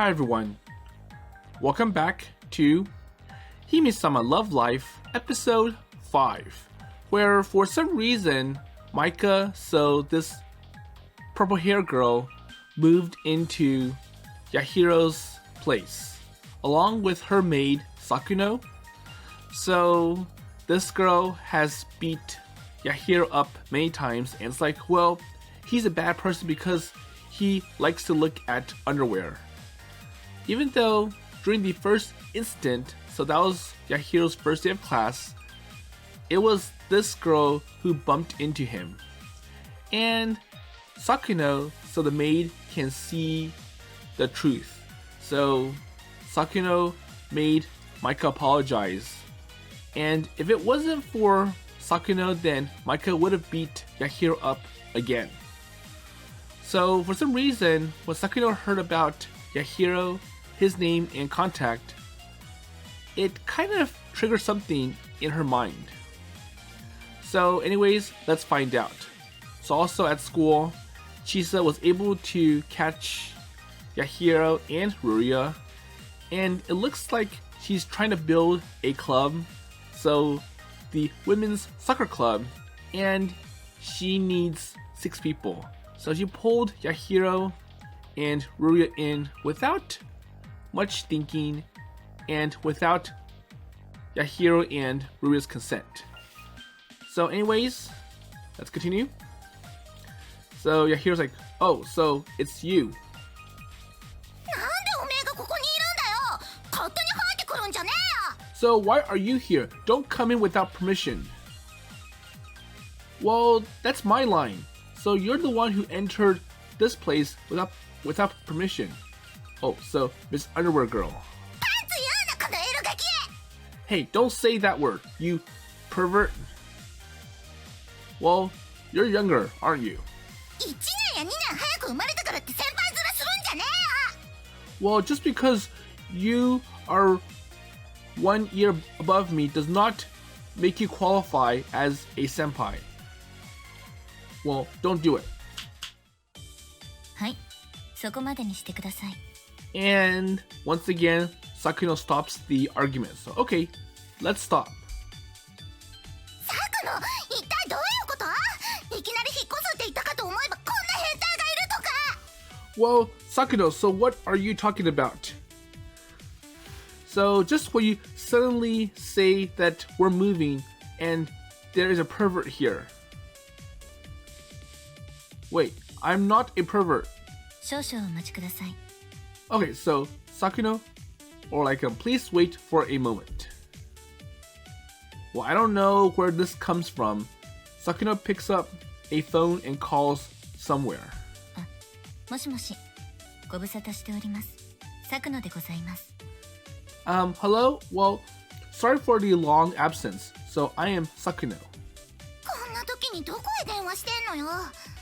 Hi everyone, welcome back to Hime-sama Love Life episode 5, where for some reason Maika, so this purple hair girl, moved into Yahiro's place along with her maid Sakuno. So this girl has beat Yahiro up many times, and it's like, well, he's a bad person because he likes to look at underwear. Even though during the first incident, so that was Yahiro's first day of class, it was this girl who bumped into him. And Sakuno, so the maid, can see the truth. So Sakuno made Maika apologize. And if it wasn't for Sakuno, then Maika would have beat Yahiro up again. So for some reason, when Sakuno heard about Yahiro, his name and contact, it kind of triggered something in her mind. So anyways, let's find out. So also at school, Chisa was able to catch Yahiro and Ruria, and it looks like she's trying to build a club, so the women's soccer club, and she needs 6 people. So she pulled Yahiro and Ruria in without much thinking and without Yahiro and Ruria's consent. So anyways, let's continue. So Yahiro's like, oh, so it's you. So why are you here? Don't come in without permission. Well, that's my line. So you're the one who entered this place without permission. Oh, so Miss Underwear Girl. Hey, don't say that word, you pervert. Well, you're younger, aren't you? Well, just because you are 1 year above me does not make you qualify as a senpai. Well, don't do it. And once again, Sakuno stops the argument. So, okay, let's stop. Well, Sakuno, so what are you talking about? So just when you suddenly say that we're moving and there is a pervert here. Wait, I'm not a pervert. Okay, so Sakuno, or like please wait for a moment. Well, I don't know where this comes from. Sakuno picks up a phone and calls somewhere. Hello? Well, sorry for the long absence. So I am Sakuno.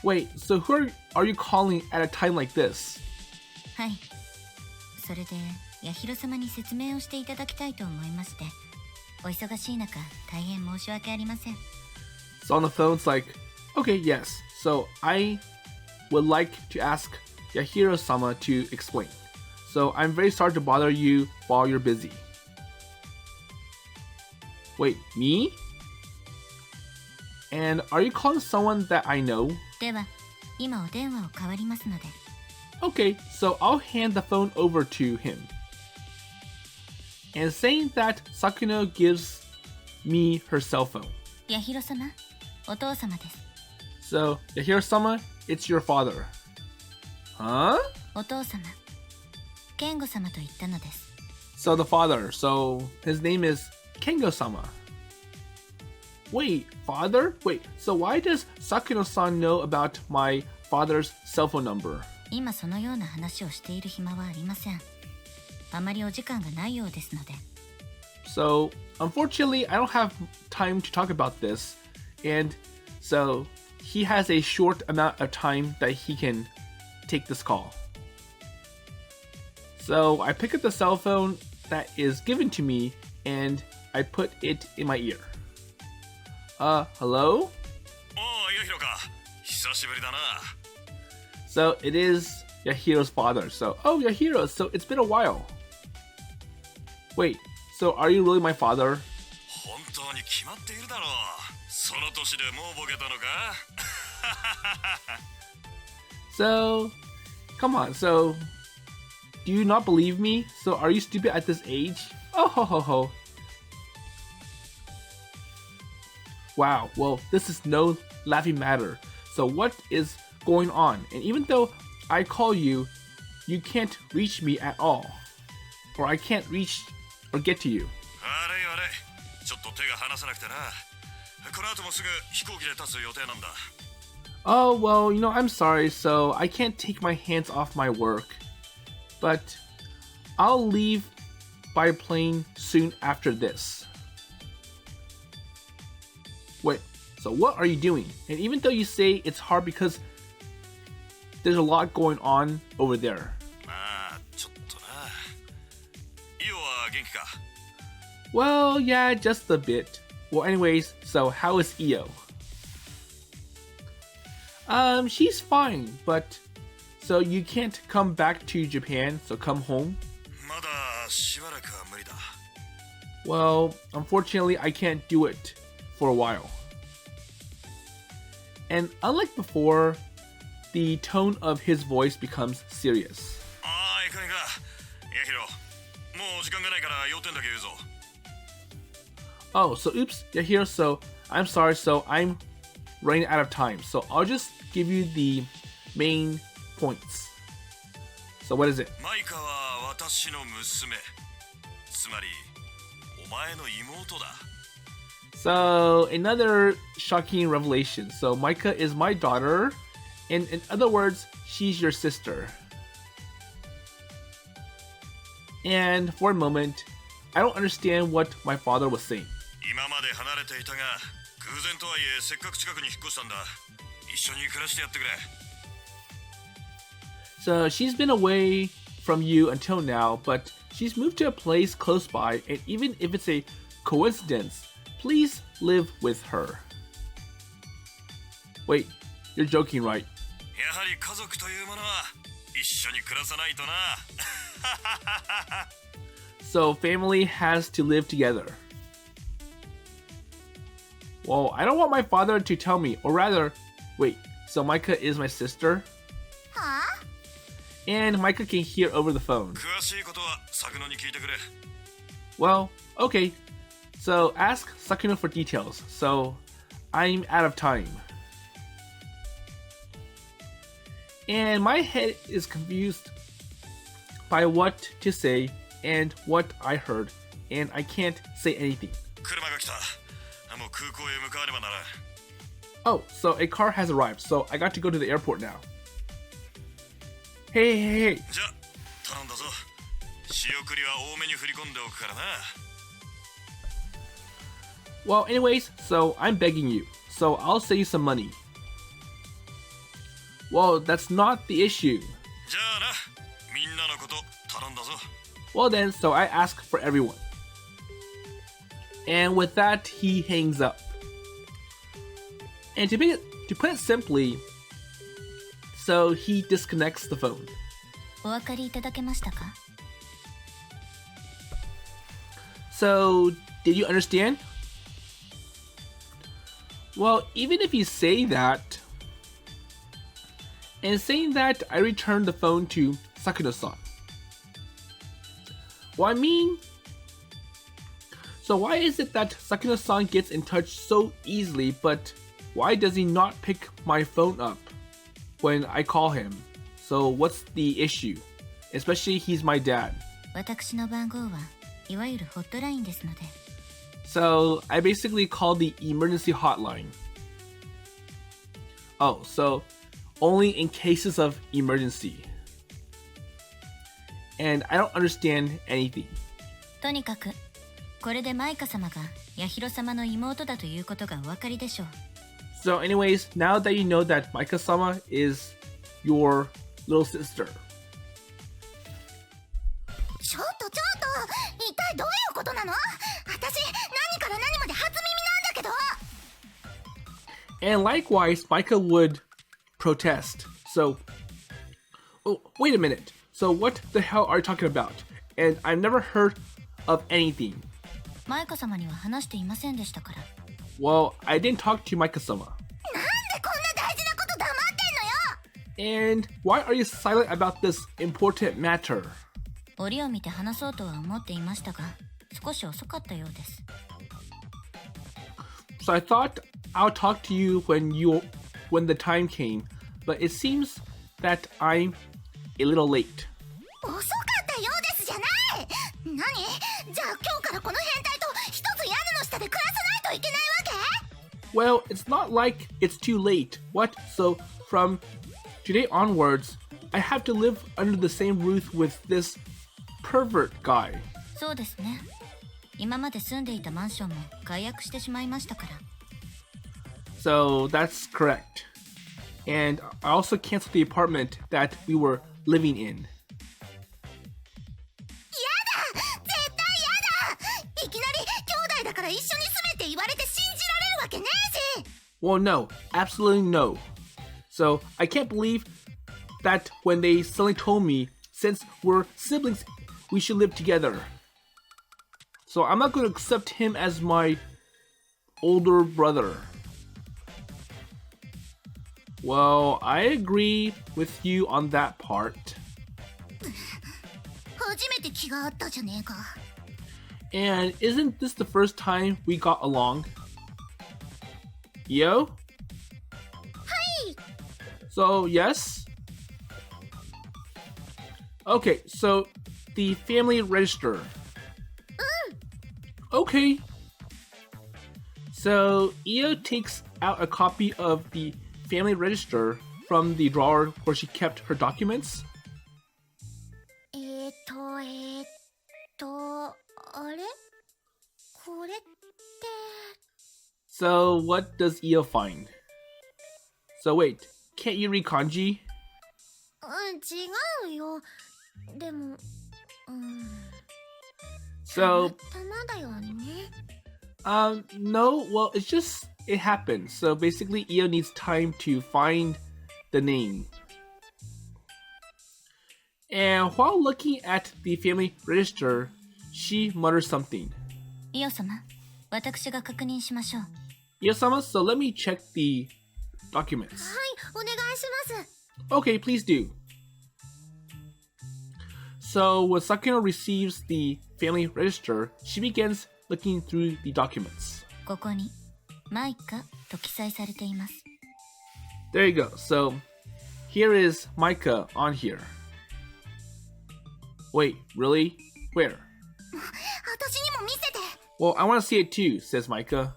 Wait, so who are you calling at a time like this? So on the phone, it's like, okay, yes. So I would like to ask Yahiro-sama to explain. So I'm very sorry to bother you while you're busy. Wait, me? And are you calling someone that I know? Okay, so I'll hand the phone over to him. And saying that, Sakuno gives me her cell phone. So, Yahiro-sama, it's your father. Huh? So the father, so his name is Kengo-sama. Wait, father? Wait, so why does Sakuno-san know about my father's cell phone number? So, unfortunately, I don't have time to talk about this, and so he has a short amount of time that he can take this call. So I pick up the cell phone that is given to me and I put it in my ear. Hello? So it is Yahiro's father. So, oh, Yahiro, so it's been a while. Wait, so are you really my father? 本当に決まっているだろう。その年でもうボケたのか? So, come on, so, do you not believe me? So, are you stupid at this age? Oh ho ho ho. Wow, well, this is no laughing matter. So what is going on? And even though I call you, you can't reach me at all. Or I can't reach or get to you. あれあれ、ちょっと手が離せなくてな。この後もすぐ飛行機で立つ予定なんだ。Oh, well, I'm sorry, so I can't take my hands off my work. But I'll leave by plane soon after this. Wait, so what are you doing? And even though you say it's hard because there's a lot going on over there. まあ、ちょっとな。イオは元気か? Well, yeah, just a bit. Well, anyways, so how is Io? She's fine, but so you can't come back to Japan, so come home? まだしばらくは無理だ。Well, unfortunately, I can't do it for a while. And unlike before, the tone of his voice becomes serious. ああ、いかんいかん。ヤヒロ、もう時間がないから要点だけ言うぞ。Oh, so oops, Yahiro, so I'm sorry, so I'm running out of time. So I'll just give you the main points. So what is it? マイカは私の娘。つまり、お前の妹だ。So another shocking revelation. So Maika is my daughter, and in other words, she's your sister. And for a moment, I don't understand what my father was saying. 今まで離れていたが、偶然とはいえせっかく近くに引っ越したんだ。一緒に暮らしてやってくれ。So she's been away from you until now, but she's moved to a place close by, and even if it's a coincidence, please live with her. Wait, you're joking, right? やはり家族というものは一緒に暮らさないとな。So family has to live together. Well, I don't want my father to tell me, or rather, wait, so Maika is my sister? Huh? And Maika can hear over the phone. 詳しいことはサクノに聞いてくれ。Well, okay. So ask Sakuno for details. So I'm out of time. And my head is confused by what to say and what I heard, and I can't say anything. 車が来た。もう空港へ向かわねばならん。Oh, so a car has arrived, so I got to go to the airport now. Hey. じゃ、頼んだぞ。仕送りは多めに振り込んでおくからな。Well, anyways, so I'm begging you, so I'll save you some money. Well, that's not the issue. じゃあな、みんなのこと頼んだぞ。Well then, so I ask for everyone. And with that, he hangs up. And to put it simply, so he disconnects the phone. お分かりいただけましたか? So, did you understand? Well, even if you say that, and saying that, I returned the phone to Sakuno-san. Well, I mean, so why is it that Sakuno-san gets in touch so easily, but why does he not pick my phone up when I call him? So what's the issue? Especially he's my dad. 私の番号はいわゆるホットラインですので。So I basically called the emergency hotline. Oh, so only in cases of emergency. And I don't understand anything. とにかく、これでマイカ様がヤヒロ様の妹だということがお分かりでしょう。So anyways, now that you know that Maika-sama is your little sister. ちょっと一体どういうことなの？私何から何まで初耳なんだけど。 And likewise, Maika would protest. So, Oh, wait a minute. So what the hell are you talking about? And I've never heard of anything. マイカ様には話していませんでしたから。Well, I didn't talk to Maika-sama. なんでこんな大事なこと黙ってんのよ。 And why are you silent about this important matter? 折を見て話そうとは思っていましたが、少し遅かったようです。So I thought I'll talk to you when the time came, but it seems that I'm a little late. 遅かったようですじゃない。何？じゃあ今日からこの変態と一つ屋根の下で暮らさないといけないわけ？ Well, it's not like it's too late. What? So from today onwards, I have to live under the same roof with this pervert guy. そうですね。今まで住んでいたマンションも解約してしまいましたから。So that's correct. And I also canceled the apartment that we were living in. やだ！絶対やだ！いきなり兄弟だから一緒に住めって言われて信じられるわけねえし！ Well, no, absolutely no. So I can't believe that when they suddenly told me, since we're siblings, we should live together. So I'm not going to accept him as my older brother. Well, I agree with you on that part. 初めて気があったじゃねえか。 And isn't this the first time we got along? Yo? Hi! So, yes? Okay, so the family register. Okay. So, Io takes out a copy of the family register from the drawer where she kept her documents. あれ？これって。 So, what does Io find? So, wait, can't you read kanji? 違うよ。でも、So, 玉だよね。 no, well, it's just, it happened. So basically, Io needs time to find the name. And while looking at the family register, she mutters something. イオ様、私が確認しましょう。 Io-sama, so let me check the documents. はい、お願いします。 Okay, please do. So when Sakuno receives the family register, she begins looking through the documents. ここに、マイカと記載されています。 There you go. So here is Maika on here. Wait, really? Where? 私にも見せて。 Well, I want to see it too, says Maika.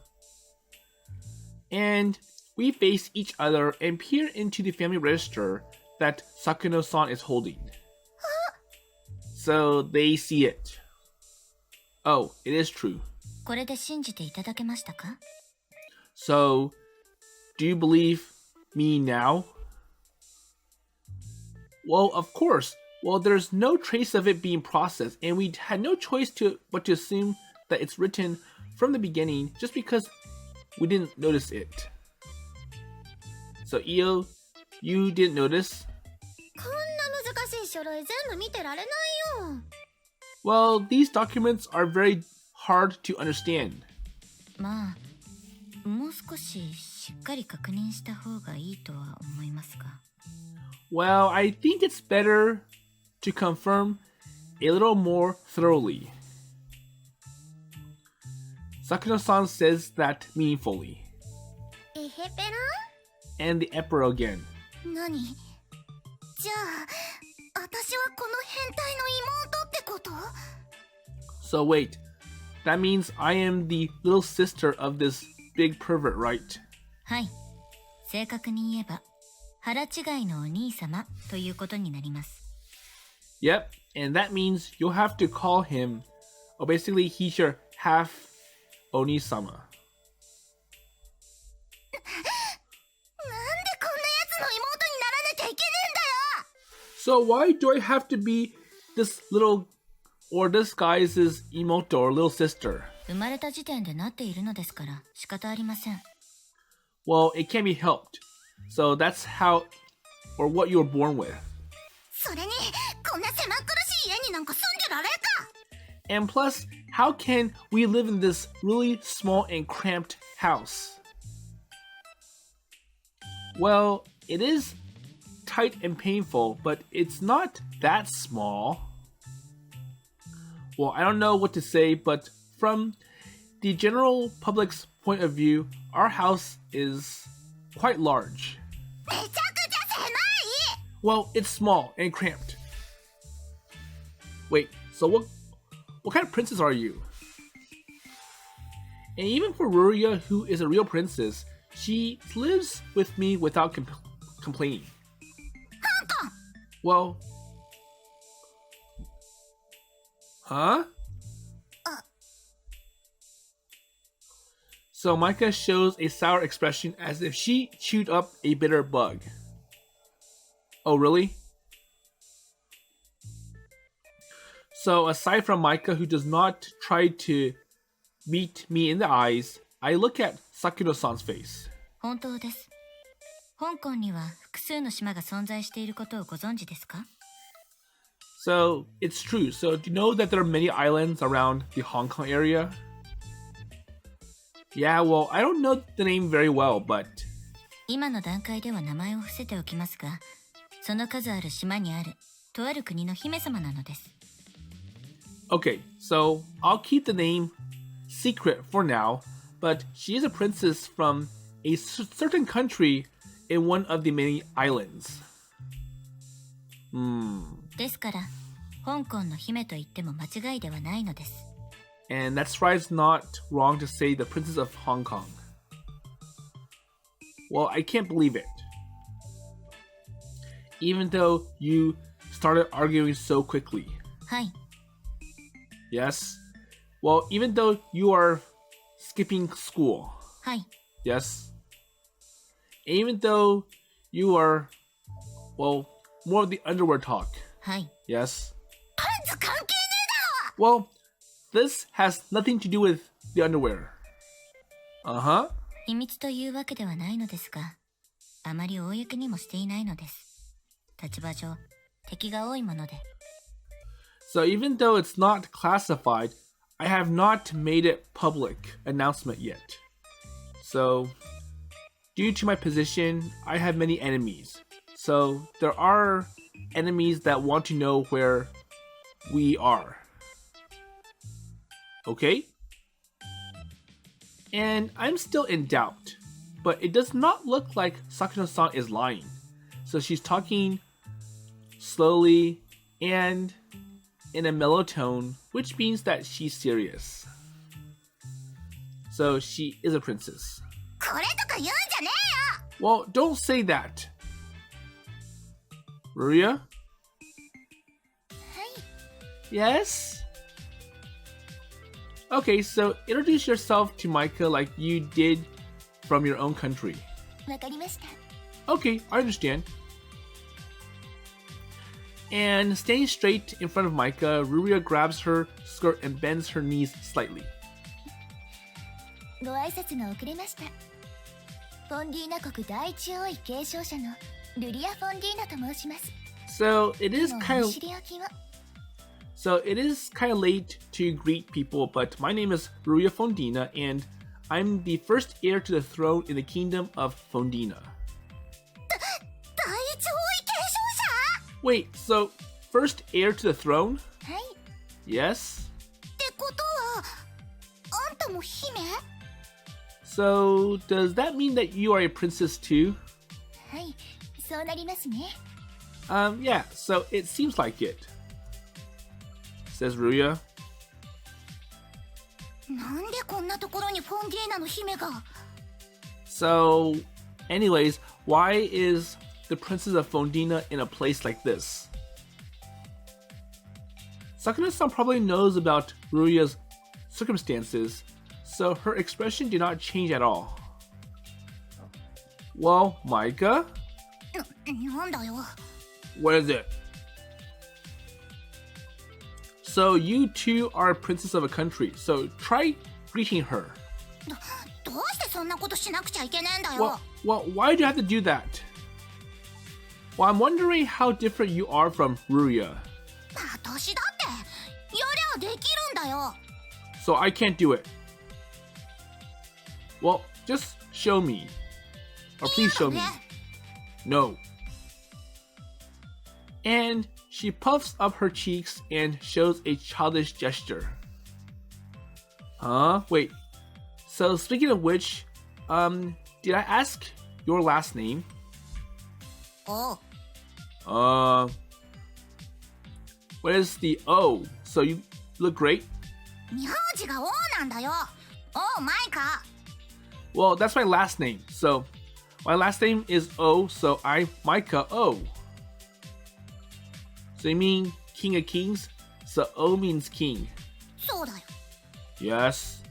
And we face each other and peer into the family register that Sakuno-san is holding. So they see it. Oh, it is true. これで信じていただけましたか？ So, do you believe me now? Well, of course. Well, there's no trace of it being processed, and we had no choice but to assume that it's written from the beginning just because we didn't notice it. So, Io, you didn't notice? こんな難しい書類全部見てられないよ。 Well, these documents are very hard to understand. まあ、もう少ししっかり確認した方がいいとは思いますが。 Well, I think it's better to confirm a little more thoroughly. Sakuno-san says that meaningfully. えへぺAnd the emperor again. ら？何？じゃあ、私はこの変態の妹ってこと？ So wait, that means I am the little sister of this big pervert, right? はい。正確に言えば、腹違いのお兄様ということになります。 Yep, and that means you'll have to call him, or basically he's your half Oni-sama. なんでこんなやつの妹にならなきゃいけねえんだよ！ So why do I have to be this little, or this guy's imoto or little sister? 生まれた時点でなっているのですから仕方ありません。 Well, it can't be helped. So that's how, or what you were born with. それにこんな狭苦しい家になんか住んでられるか。 And plus, how can we live in this really small and cramped house? Well, it is tight and painful, but it's not that small. Well, I don't know what to say, but from the general public's point of view, our house is quite large. めちゃくちゃ狭い。 Well, it's small and cramped. Wait, so what kind of princess are you? And even for Ruria, who is a real princess, she lives with me without complaining. Well, huh? So Maika shows a sour expression as if she chewed up a bitter bug. Oh, really? So aside from Maika, who does not try to meet me in the eyes, I look at Sakuno-san's face. 本当です。香港には複数の島が存在していることをご存知ですか？ So it's true. So do you know that there are many islands around the Hong Kong area? Yeah, well, I don't know the name very well, but 今の段階では名前を伏せておきますが、その数ある島にあるとある国の姫様なのです。okay, so I'll keep the name secret for now, but she is a princess from a certain country in one of the many islands. ですから、香港の姫と言っても間違いではないのです。And that's why it's not wrong to say the Princess of Hong Kong. Well, I can't believe it. Even though you started arguing so quickly. はい。 Yes. Well, even though you are skipping school. はい。 Yes. Even though you are, well, more of the underwear talk. はい。 Yes. パンツ関係ねえ Well, this has nothing to do with the underwear. Uh-huh. 秘密というわけではないのですが、あまり公にもしていないのです。立場上、敵が多いもので。So even though it's not classified, I have not made it public announcement yet. So, due to my position, I have many enemies. So there are enemies that want to know where we are. Okay? And I'm still in doubt, but it does not look like Sakuno-san is lying. So she's talking slowly and in a mellow tone, which means that she's serious. So she is a princess. だ。これとか言うんじゃね Well, don't say that. Ruria? えよ。はい。 Yes? Okay, so introduce yourself to Maika like you did from your own country. わかりました。 Okay, I understand. And staying straight in front of Maika, Ruria grabs her skirt and bends her knees slightly. ご挨拶が遅れました。フォンディーナ国第一王位継承者のルリア・フォンディーナと申します。 So it is もう kind お of 知りおきを。 so it is kind of late to greet people, but my name is Ruria Fondina, and I'm the first heir to the throne in the kingdom of Fondina. 第一王位継承 Wait, so first heir to the throne? 者。はい。 Yes. ってことは、あんたも姫？ So does that mean that you are a princess too? はい、そうなりますね。Yeah, so it seems like it, says Ruria. なんでこんなところにフォンディーナの姫が？ So, anyways, why is the Princess of Fondina in a place like this? Sakuno-san probably knows about Ruria's circumstances, so her expression did not change at all. Well, Maika, なんだよ。 what is it? So you too are a princess of a country, so try greeting her. どうしてそんなことしなくちゃいけねえんだよ。 Well, why do you have to do that? Well, I'm wondering how different you are from Ruria. 私だってやりゃできるんだよ。 So I can't do it. Well, just show me. Or please show me. No. And she puffs up her cheeks and shows a childish gesture. Huh? Wait. So speaking of which, did I ask your last name? おう What is the O? So you look great? 名字が王なんだよ。おうマイカ。 Well, that's my last name. So my last name is O, so I'm Maika O. So you mean King of Kings? So O means king. そうだよ。 Yes.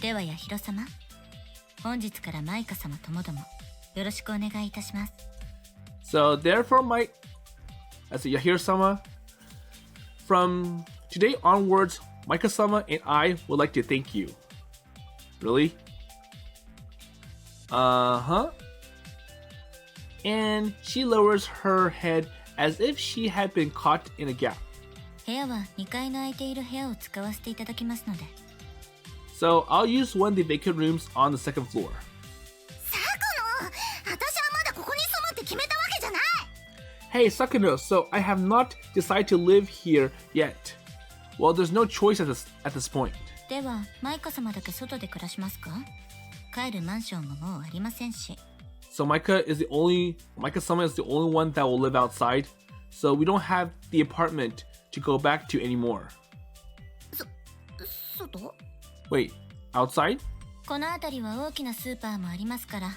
ではヤヒロ様、本日からマイカ様ともどもよろしくお願いいたします。 So therefore, as a Yahiro-sama, from today onwards, Maika-sama and I would like to thank you. Really? Uh-huh. And she lowers her head as if she had been caught in a gap. 部屋は2階の空いている部屋を使わせていただきますので。 So I'll use one of the vacant rooms on the second floor. サクノ、私はまだここに住むって決めたわけじゃない。 Hey, Sakuno, so I have not decided to live here yet. Well, there's no choice at this point. ではマイカ様だけ外で暮らしますか？帰るマンションももうありませんし。 So Maika-sama is the only one that will live outside. So we don't have the apartment to go back to anymore. 外？ Wait, outside? この辺りは大きなスーパーもありますから、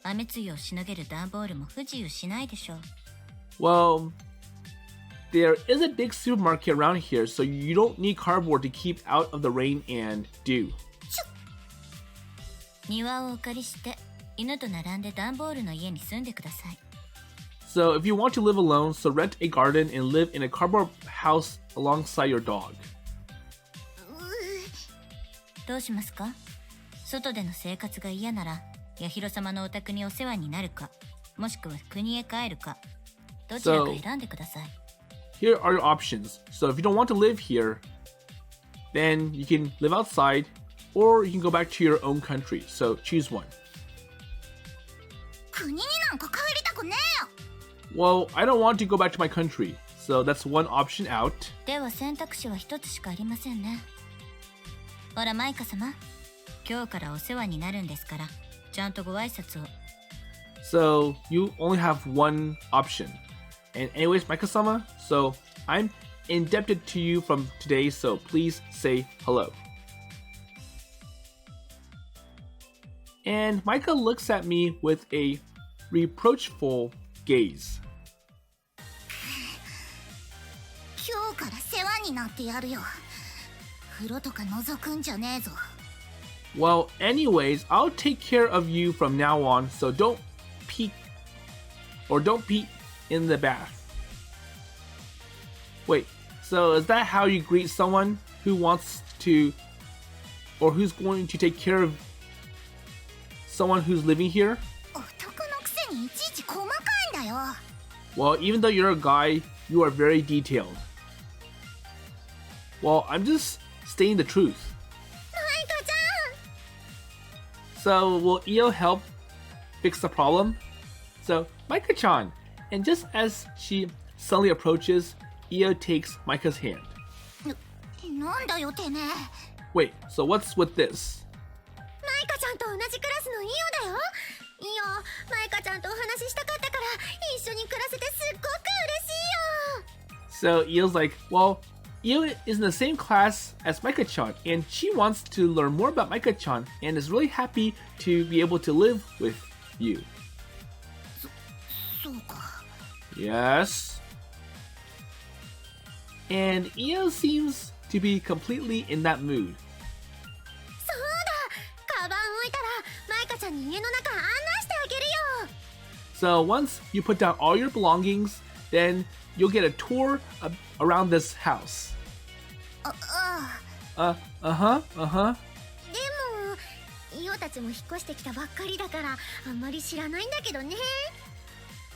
雨露をしのげる段ボールも不自由しないでしょう。 Well, there is a big supermarket around here, so you don't need cardboard to keep out of the rain and dew. 庭をお借りして犬と並んで段ボールの家に住んでください。 So if you want to live alone, so rent a garden and live in a cardboard house alongside your dog. どうしますか？外での生活が嫌なら、ヤヒロ様のお宅にお世話になるか、もしくは国へ帰るか、どちらか選んでください。Here are your options. So if you don't want to live here, then you can live outside, or you can go back to your own country. So choose one. 国になんか帰りたくねえよ。 Well, I don't want to go back to my country, so that's one option out. では選択肢は一つしかありませんね。ほらマイカ様、今日からお世話になるんですから、ちゃんとご挨拶を。 So you only have one option. And anyways, Maika-sama, so I'm indebted to you from today, so please say hello. And Maika looks at me with a reproachful gaze. 今日から世話になってやるよ。風呂とか覗くんじゃねえぞ。 Well, anyways, I'll take care of you from now on, so don't pee in the bath. Wait, so is that how you greet someone who wants to, or who's going to take care of someone who's living here? 男のくせにいちいち細かいんだよ。 Well, even though you're a guy, you are very detailed. Well, I'm just stating the truth. マイカちゃん。 So, will Io help fix the problem? So, Maika-chan, and just as she suddenly approaches, Io takes Maika's hand. なんだよてめえ。 Wait, so what's with this? マイカちゃんと同じクラスのイオだよ。イオ、マイカちゃんとお話ししたかったから一緒に暮らせてすっごく嬉しいよ。 So Io's like, well, Io is in the same class as Maika-chan, and she wants to learn more about Maika-chan and is really happy to be able to live with you. そうか。 Yes. And Io seems to be completely in that mood. そうだ。カバン置いたらマイカちゃんに家の中案内してあげるよ。 So once you put down all your belongings, then you'll get a tour around this house. あ、Uh-huh. でもイオたちも引っ越してきたばっかりだからあんまり知らないんだけどね。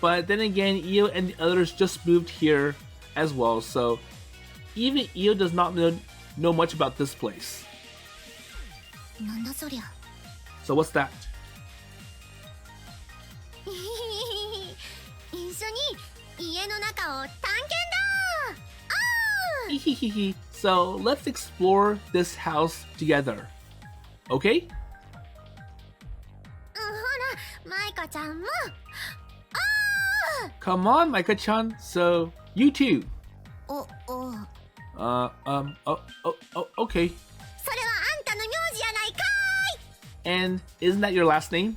But then again, Io and the others just moved here as well, so even Io does not know much about this place. なんだそりゃ。 So what's that? 一緒に家の中を探検だ。 Hehehe. So let's explore this house together. Okay? ほら、マイカちゃんも。 Come on, Maika-chan. So you too. お、お。 Okay. それはあんたの名字やないか And isn't that your last name?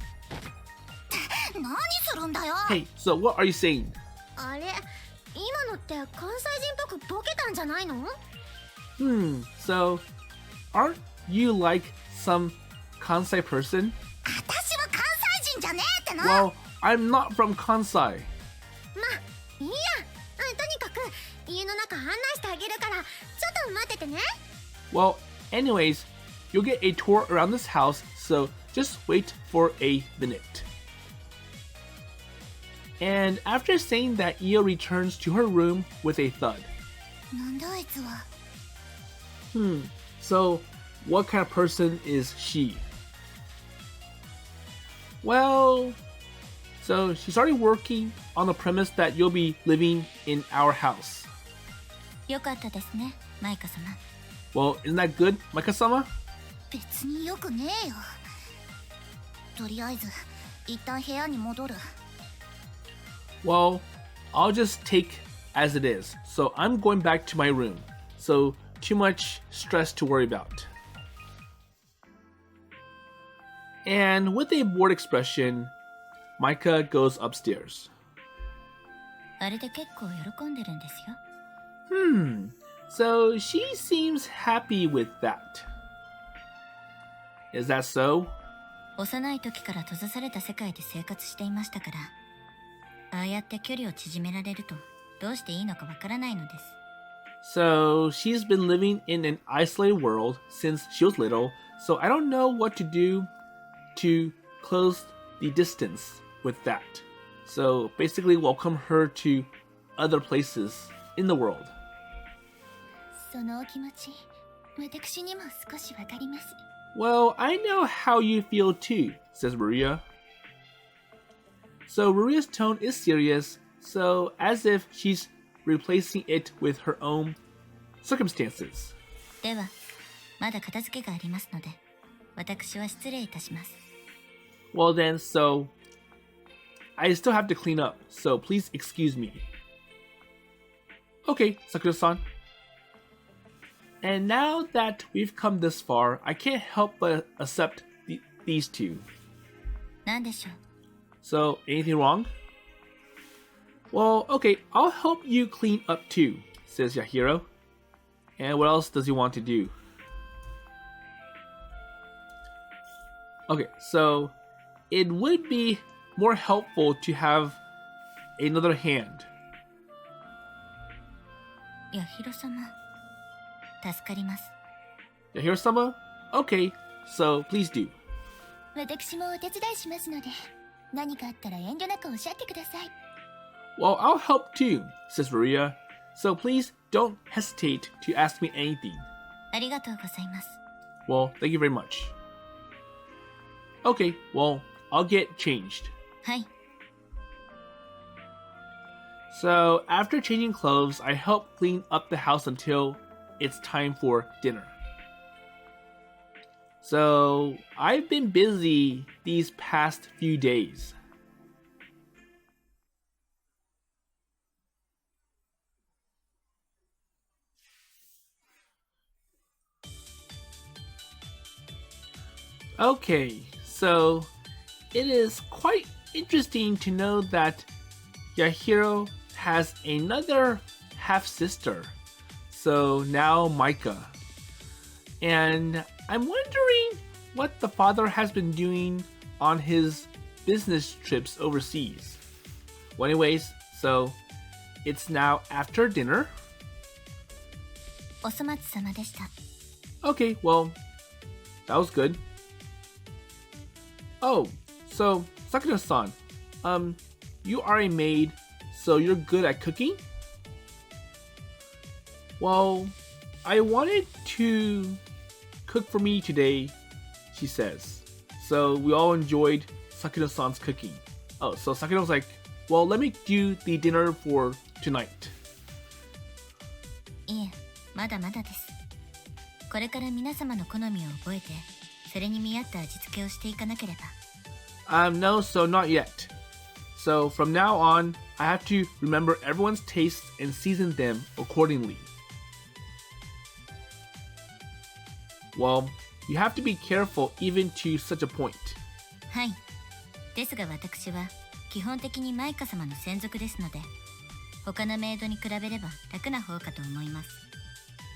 ーい。何するんだよ。 Hey, so what are you saying? あれ、今のって関西人っぽくボケたんじゃないの？ So aren't you like some Kansai person? 私は関西人じゃねえっての。 Well, I'm not from Kansai. まあ、いいや。とにかく家の中案内してあげるから、ちょっと待っててね。 Well, anyways, you'll get a tour around this house, so just wait for a minute. And after saying that, Io returns to her room with a thud. なんだあいつは。 So what kind of person is she? Well, so she's already working on the premise that you'll be living in our house. よかったですね、マイカ様。 Well, isn't that good, Maika-sama? 別によくねえよ。とりあえず一旦部屋に戻る。 Well, I'll just take as it is. So I'm going back to my room. So too much stress to worry about. And with a bored expression, Maika goes upstairs. あれで結構喜んでるんですよ。 So she seems happy with that. Is that so? 幼い時から閉ざされた世界で生活していましたから、ああやって距離を縮められるとどうしていいのかわからないのです。 So she's been living in an isolated world since she was little, so I don't know what to do to close the distance with that. So basically welcome her to other places in the world. そのお気持ち、私にも少しわかります。 Well, I know how you feel too, says Maria. So Maria's tone is serious, so as if she's replacing it with her own circumstances. では、まだ片付けがありますので、私は失礼いたします。 Well then, so I still have to clean up, so please excuse me. Okay, Sakuno-san. And now that we've come this far, I can't help but accept these two. なんでしょう。 So, anything wrong? Well, okay, I'll help you clean up too, says Yahiro. And what else does he want to do? Okay, so it would be more helpful to have another hand. ヤヒロ様、助かります。 Yahiro-sama? Okay, so please do. 私もお手伝いしますので、何かあったら遠慮なくおっしゃってください。 Well, I'll help too, says Maria. So please don't hesitate to ask me anything. ありがとうございます。 Well, thank you very much. Okay, well, I'll get changed. はい。 So, after changing clothes, I help clean up the house until it's time for dinner. So, I've been busy these past few days. Okay, so it is quite interesting to know that Yahiro has another half-sister, so now Maika. And I'm wondering what the father has been doing on his business trips overseas. Well, anyways, so it's now after dinner. お粗末様でした。 Okay, well, that was good. Oh, so Sakuno-san, you are a maid, so you're good at cooking? Well, I wanted to cook for me today, she says. So we all enjoyed Sakuno-san's cooking. Oh, so Sakuno's like, well, let me do the dinner for tonight. いえ、まだまだです。これから皆様の好みを覚えて、それに見合った味付けをしていかなければ。No, so not yet. So from now on, I have to remember everyone's tastes and season them accordingly. Well, you have to be careful even to such a point. はい。ですが私は基本的にマイカ様の専属ですので、他のメイドに比べれば楽な方かと思います。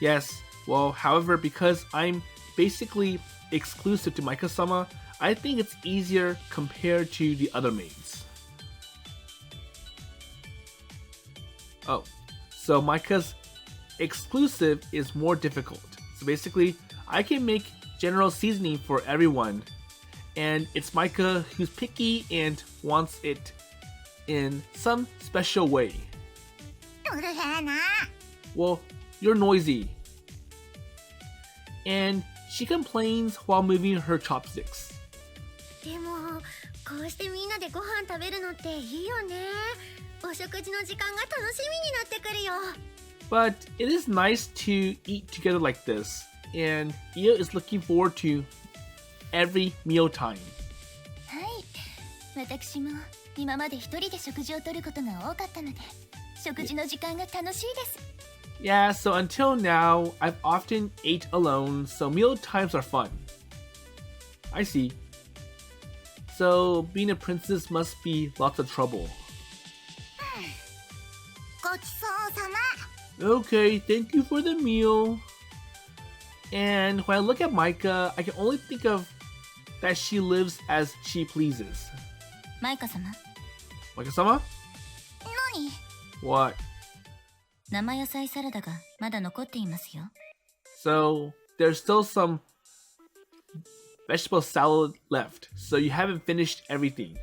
Yes, well, however, because I'm basically exclusive to Maika-sama, I think it's easier compared to the other maids. Oh, so Maika's exclusive is more difficult. So basically, I can make general seasoning for everyone, and it's Maika who's picky and wants it in some special way. うるせえな。 Well, you're noisy. And she complains while moving her chopsticks. でもこうしてみんなでご飯食べるのっていいよね。お食事の時間が楽しみになってくるよ。 But it is nice to eat together like this, and Io is looking forward to every mealtime. はい。私も今まで一人で食事をとることが多かったので、食事の時間が楽しいです。 Yeah, so until now, I've often ate alone, so meal times are fun. I see. So being a princess must be lots of trouble. ごちそうさま。 Okay, thank you for the meal. And when I look at Maika, I can only think of that she lives as she pleases. マイカ様、 Maika-sama? 何？ What? 生野菜サラダがまだ残っていますよ。 So there's still some vegetable salad left, so you haven't finished everything.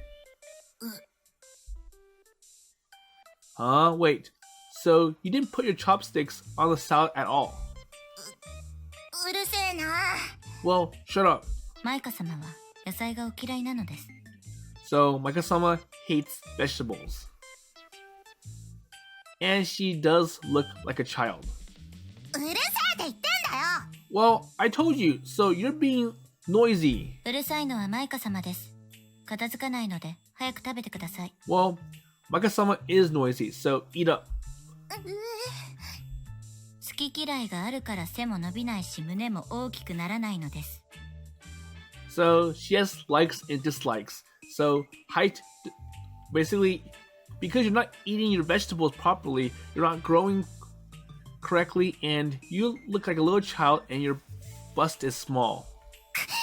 Huh? Wait. So you didn't put your chopsticks on the salad at all? うるせえな。 Well, shut up. マイカ様は野菜がお嫌いなのです。 So Maika-sama hates vegetables. And she does look like a child. うるせえって言ってんだよ。 Well, I told you, so you're being noisy. うるさいのはマイカ様です。片付かないので早く食べてください。 Well, Maika-sama is noisy, so eat up. 好き嫌いがあるから背も伸びないし胸も大きくならないのです。 So she has likes and dislikes. So height, basically, because you're not eating your vegetables properly, you're not growing correctly, and you look like a little child and your bust is small. 関係ね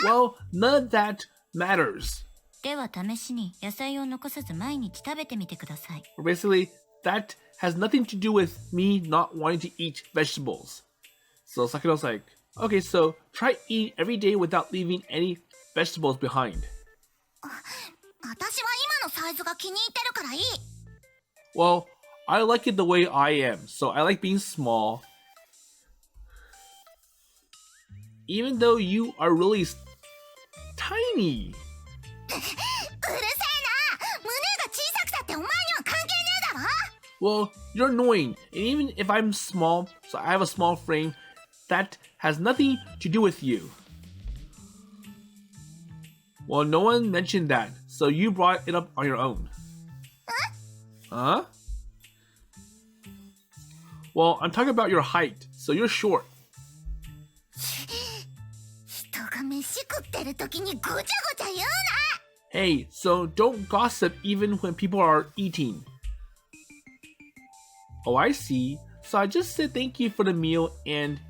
えだろ。 Well, none of that matters. では試しに野菜を残さず毎日食べてみてください。 Basically, that has nothing to do with me not wanting to eat vegetables. So Sakuno's like, okay, so try eating every day without leaving any vegetables behind. 私は今のサイズが気に入ってるからいい。 Well, I like it the way I am, so I like being small. Even though you are really tiny. うるせえな。胸が小さくたってお前には関係ねえだろ。 Well, you're annoying, and even if I'm small, so I have a small frame, that has nothing to do with you. Well, no one mentioned that, so you brought it up on your own. Huh? Well, I'm talking about your height, so you're short. 人が飯食ってる時にごちゃごちゃ言うな。 Hey, so don't gossip even when people are eating. Oh, I see. So I just said thank you for the meal and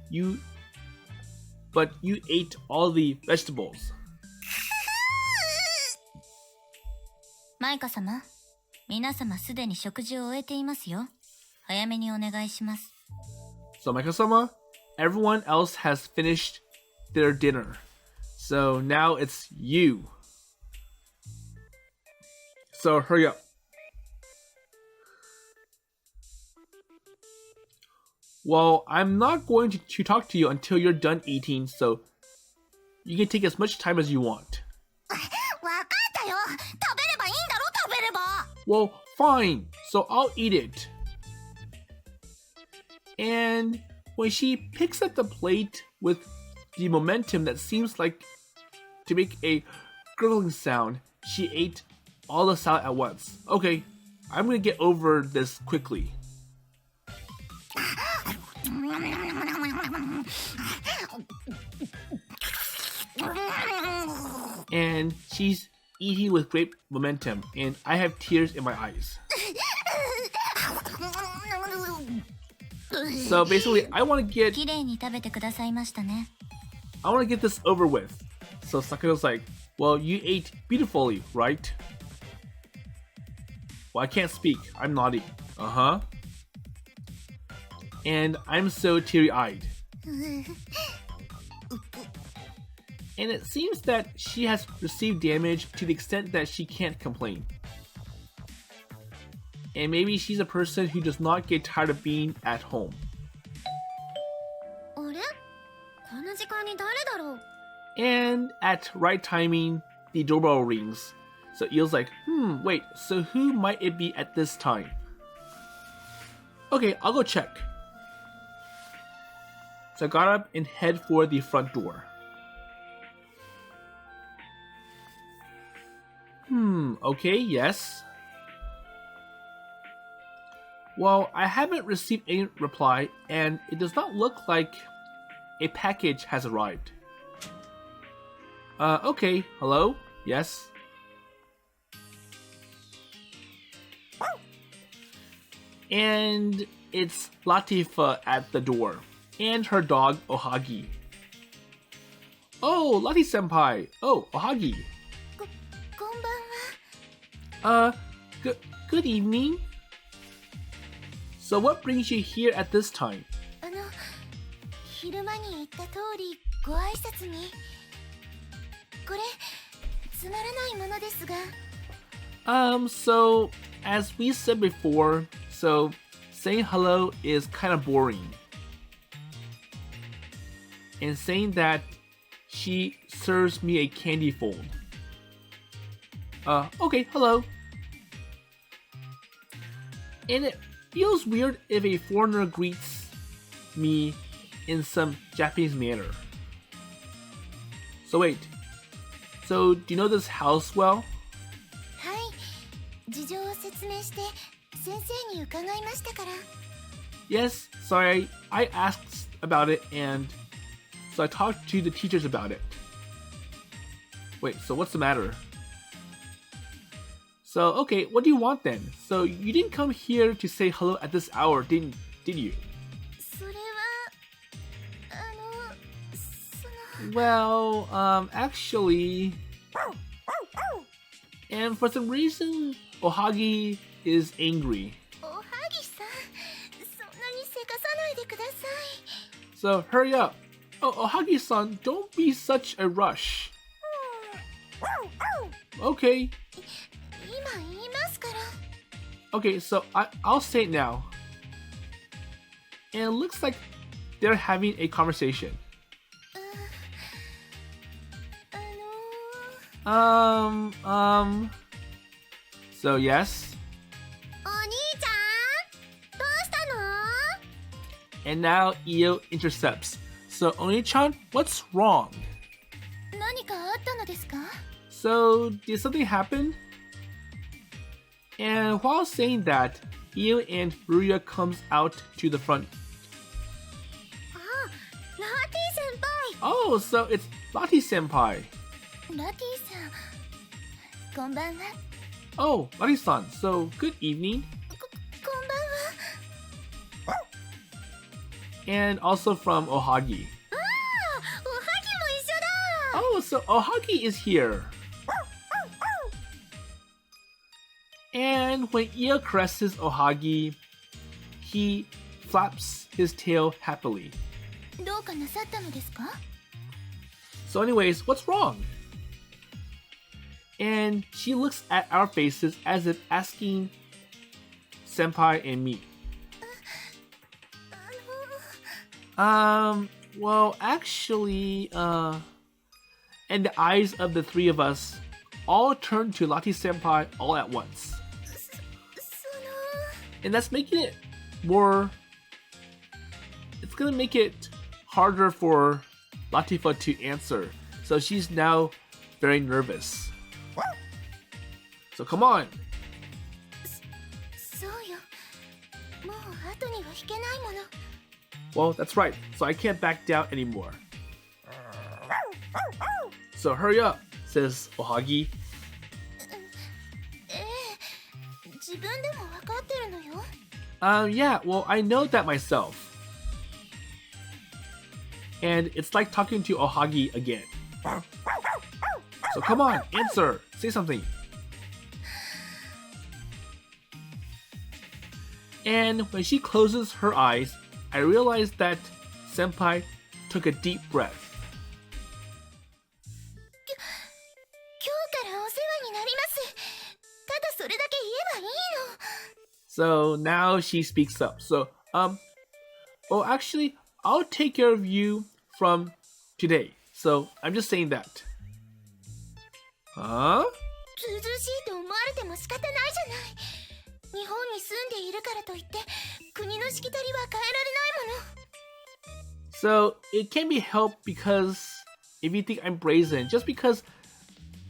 but you ate all the vegetables. マイカ様、皆様すでに食事を終えていますよ。早めにお願いします。 So Maika-sama, everyone else has finished their dinner. So now it's you. So hurry up. Well, I'm not going to talk to you until you're done eating, so you can take as much time as you want. わかったよ。食べればいいんだろ、食べれば。 Well, fine. So I'll eat it. And when she picks up the plate with the momentum that seems like to make a gurgling sound, she ate all the salad at once. Okay, I'm gonna get over this quickly. And she's eating with great momentum, and I have tears in my eyes. So basically, I want to get 綺麗に食べてくださいましたね。 I want to get this over with. So Sakuno's like, well, you ate beautifully, right? Well, I can't speak. I'm naughty. Uh-huh. And I'm so teary-eyed. And it seems that she has received damage to the extent that she can't complain. And maybe she's a person who does not get tired of being at home. あれ？この時間に誰だろう？ And at right timing, the doorbell rings. So Eel's like, wait, so who might it be at this time? Okay, I'll go check. So I got up and head for the front door. Okay, yes. Well, I haven't received any reply, and it does not look like a package has arrived. Okay, hello? Yes? And it's Latifa at the door, and her dog, Ohagi. Oh, Lati-senpai! Oh, Ohagi! こんばんは。 Good evening. So what brings you here at this time? 昼間に言った通りご挨拶に。これつまらないものですが。So as we said before, so saying hello is kind of boring. And saying that she serves me a candy fold. Okay, hello. And it feels weird if a foreigner greets me in some Japanese manner. So wait, so do you know this house well? はい、事情を説明して先生に伺いましたから。 Yes, sorry, I asked about it and so I talked to the teachers about it. Wait, so what's the matter? So, okay, what do you want then? So, you didn't come here to say hello at this hour, did you? それはその。 Well, actually... And for some reason, Ohagi is angry. おはぎさん、そんなにせかさないでください。 So, hurry up. Oh, Ohagi-san, don't be such a rush. Okay. 今言いますから。 Okay, so I'll say it now. And it looks like they're having a conversation. So yes. お兄ちゃん、どうしたの？ And now Io intercepts. So Oni-chan, what's wrong? 何かあったのですか？ So did something happen? And while saying that, Io and Ruya comes out to the front. あ、ラティ先輩。 Oh, so it's Lati-senpai. ラティさん、こんばんは。 Oh, Lati-san, so good evening. こんばんは。 And also from Ohagi. ああ、おはぎも一緒だ。 Oh, so Ohagi is here. And when Io caresses Ohagi, he flaps his tail happily. どうかなさったのですか？ So anyways, what's wrong? and she looks at our faces as if asking Senpai and me. Well, actually, and the eyes of the three of us all turn to Lati Senpai all at once. And that's making it more... It's gonna make it harder for Latifa to answer. So she's now very nervous. So come on. そうよ。もう後には引けないもの。 Well, that's right. So I can't back down anymore. So hurry up, says Ohagi. 自分でも分かってるのよ。Yeah, well, I know that myself. And it's like talking to Ohagi again. So come on, answer. Say something. And when she closes her eyes, I realize that Senpai took a deep breath. 今日からお世話になります。ただそれだけ言えばいいの。 So now she speaks up. So, well, actually, I'll take care of you from today. So I'm just saying that. Huh? ずうずうしいと思われても仕方ないじゃない。日本に住んでいるからといって国のしきたりは変えられないもの。 So it can be helped because if you think I'm brazen, just because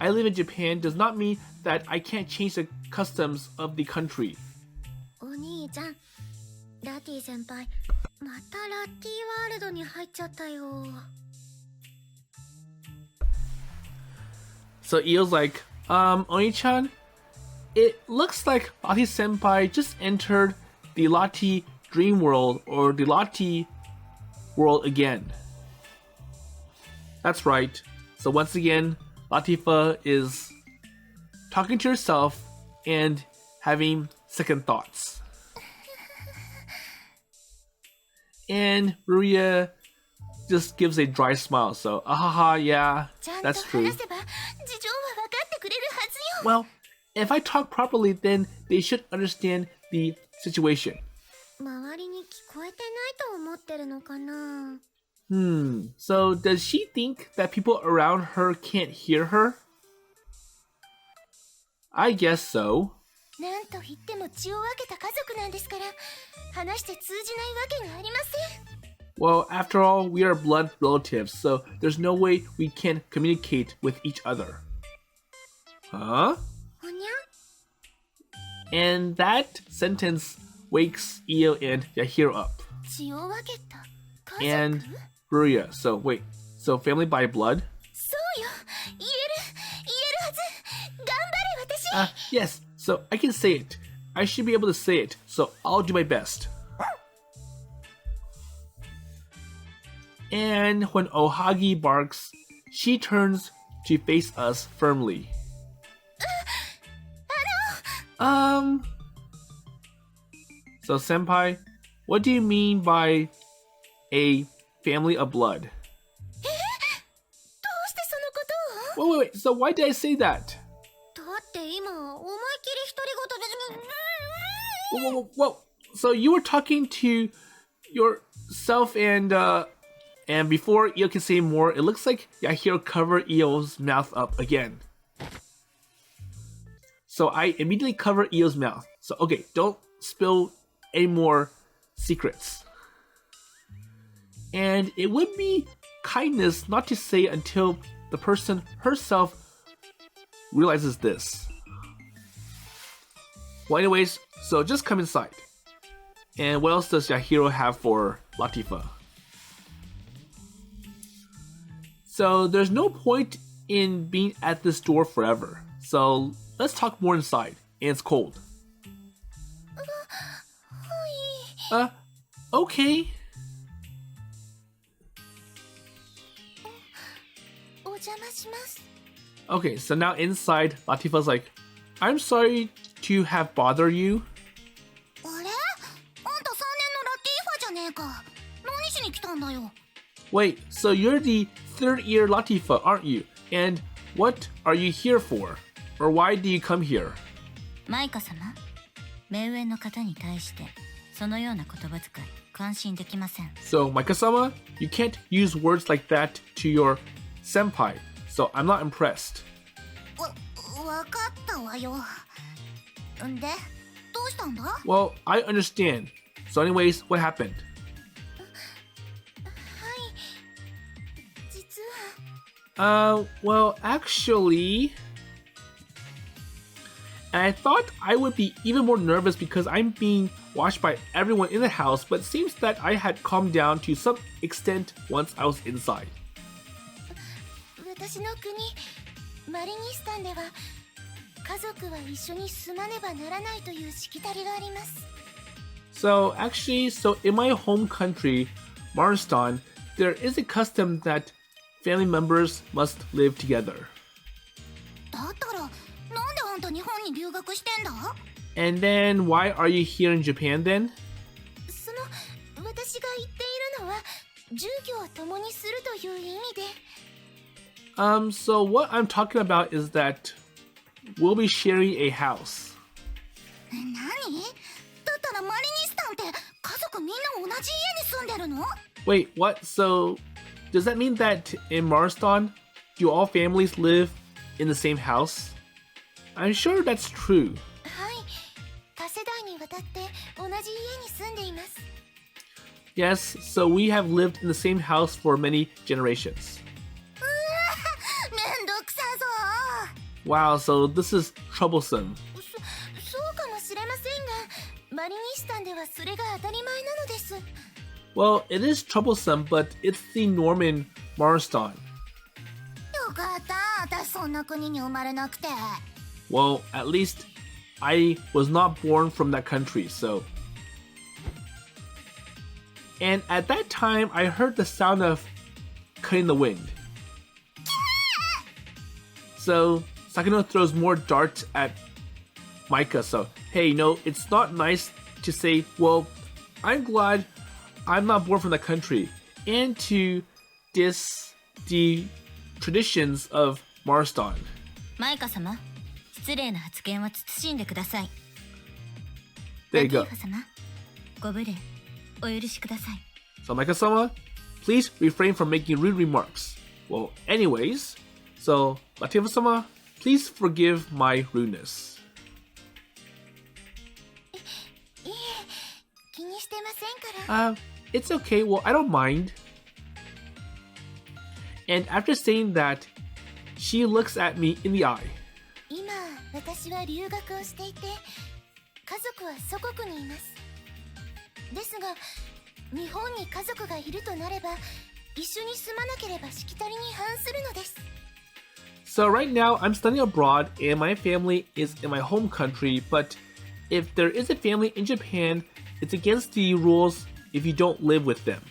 I live in Japan does not mean that I can't change the customs of the country. お兄ちゃん、ラティ先輩、またラッティワールドに入っちゃったよ。 So Io's like, Oni-chan, it looks like Lati Senpai just entered the Lati dream world or the Lati world again. That's right. So once again, Latifa is talking to herself and having second thoughts. And Maria just gives a dry smile. So, ahaha, yeah, that's true. Well, if I talk properly, then they should understand the situation. 周りに聞こえてないと思ってるのかな。 So does she think that people around her can't hear her? I guess so. なんと言っても血を分けた家族なんですから、話して通じないわけがありません。 Well, after all, we are blood relatives, so there's no way we can communicate with each other. Huh? おにゃ？ And that sentence wakes Io and Yahiro up. 血を分けた家族？ And Ruya. So wait, so family by blood? そうよ。言えるはず。頑張れ私。 Yes, so I can say it. I should be able to say it, so I'll do my best. And when Ohagi barks, she turns to face us firmly. So Senpai, what do you mean by a family of blood? どうしてそのことを？ Wait, so why did I say that? だって今思いっきり独り言で。 Whoa. So you were talking to yourself and before Io can say more, it looks like Yahiro covered Io's mouth up again. So I immediately covered Io's mouth. So okay, don't spill any more secrets. And it would be kindness not to say until the person herself realizes this. Well, anyways, so just come inside. And what else does Yahiro have for Latifa? So there's no point in being at this door forever. So let's talk more inside. And it's cold. Okay. お邪魔します。 Okay, so now inside, Latifa's like, I'm sorry to have bothered you. あれ？あんた3年のラッティーファじゃねえか。何しに来たんだよ。 Wait, so you're the third year Latifa, aren't you? And what are you here for? Or why do you come here? マイカ様、目上の方に対してそのような言葉遣い感心できません。 So, Maika-sama, you can't use words like that to your senpai, so I'm not impressed. わかったわよ。んで、どうしたんだ？ Well, I understand. So anyways, what happened? 実は。Well, actually... And I thought I would be even more nervous because I'm being watched by everyone in the house, but it seems that I had calmed down to some extent once I was inside. 私の国、マリニスタンでは、家族は一緒に住まねばならないというしきたりがあります。So in my home country, Marston, there is a custom that family members must live together. だったら、なんであんた日本に留学してんだ？ And then why are you here in Japan then? その、私が言っているのは、住居を共にするという意味で。So what I'm talking about is that we'll be sharing a house. 何？だったらマリニスタンって家族みんな同じ家に住んでるの？ Wait, what? So does that mean that in Marston, do all families live in the same house? I'm sure that's true. はい、多世代にわたって同じ家に住んでいます。 Yes, so we have lived in the same house for many generations. めんどくさそう。 Wow, so this is troublesome. そうかもしれませんが、マリニスタンではそれが当たり前なのです。 Well, it is troublesome, but it's the norm in Marston. よかった、私そんな国に生まれなくて。 Well, at least I was not born from that country, so... And at that time, I heard the sound of cutting the wind. So, Sakuno throws more darts at Maika, so, hey, it's not nice to say, well, I'm glad I'm not born from that country, and to diss the traditions of Marston. マイカ様、失礼な発言は慎んでください。 There you go. ラティーファ様、ご無礼お許しください。 So, Maika-sama, please refrain from making rude remarks. Well, anyways, so, Latifa-sama, please forgive my rudeness. いえ、気にしてませんから。 It's okay, well, I don't mind. And after saying that, she looks at me in the eye. 今、私は留学をしていて、家族は祖国にいます。ですが、日本に家族がいるとなれば、一緒に住まなければしきたりに反するのです。 So right now, I'm studying abroad and my family is in my home country, but if there is a family in Japan, it's against the rules if you don't live with them.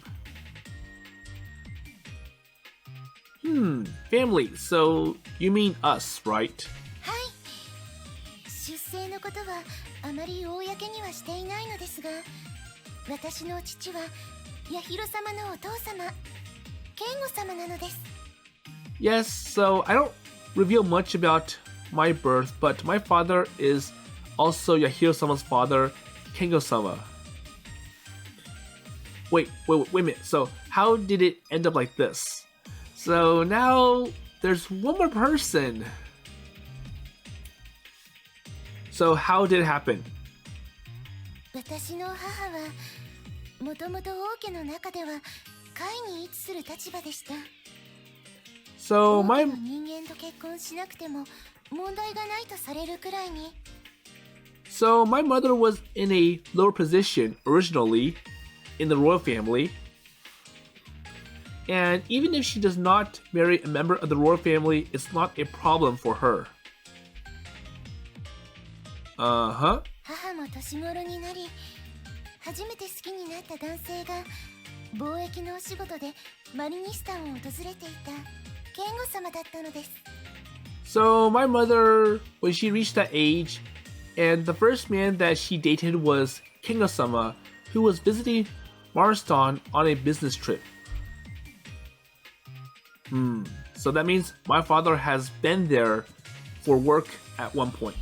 Family, so you mean us, right? はい。出生のことはあまり公にはしていないのですが、私の父はヤヒロ様のお父様、ケンゴ様なのです。 Yes, so I don't reveal much about my birth, but my father is also Yahiro-sama's father, Kengo-sama. Wait a minute. So how did it end up like this? So now there's one more person. So how did it happen? 私の母はもともと王家の中では下位に位置する立場でした。 So 王 my 家の人間と結婚しなくても問題がないとされるくらいに。 mother was in a lower position originally in the royal family. And even if she does not marry a member of the royal family, it's not a problem for her. Uh-huh. 母も年頃になり、初めて好きになった男性が貿易のお仕事でマリニスタンを訪れていたケンゴ様だったのです。 So my mother, when she reached that age, and the first man that she dated was Kengo-sama, who was visiting Marston on a business trip. So that means my father has been there for work at one point.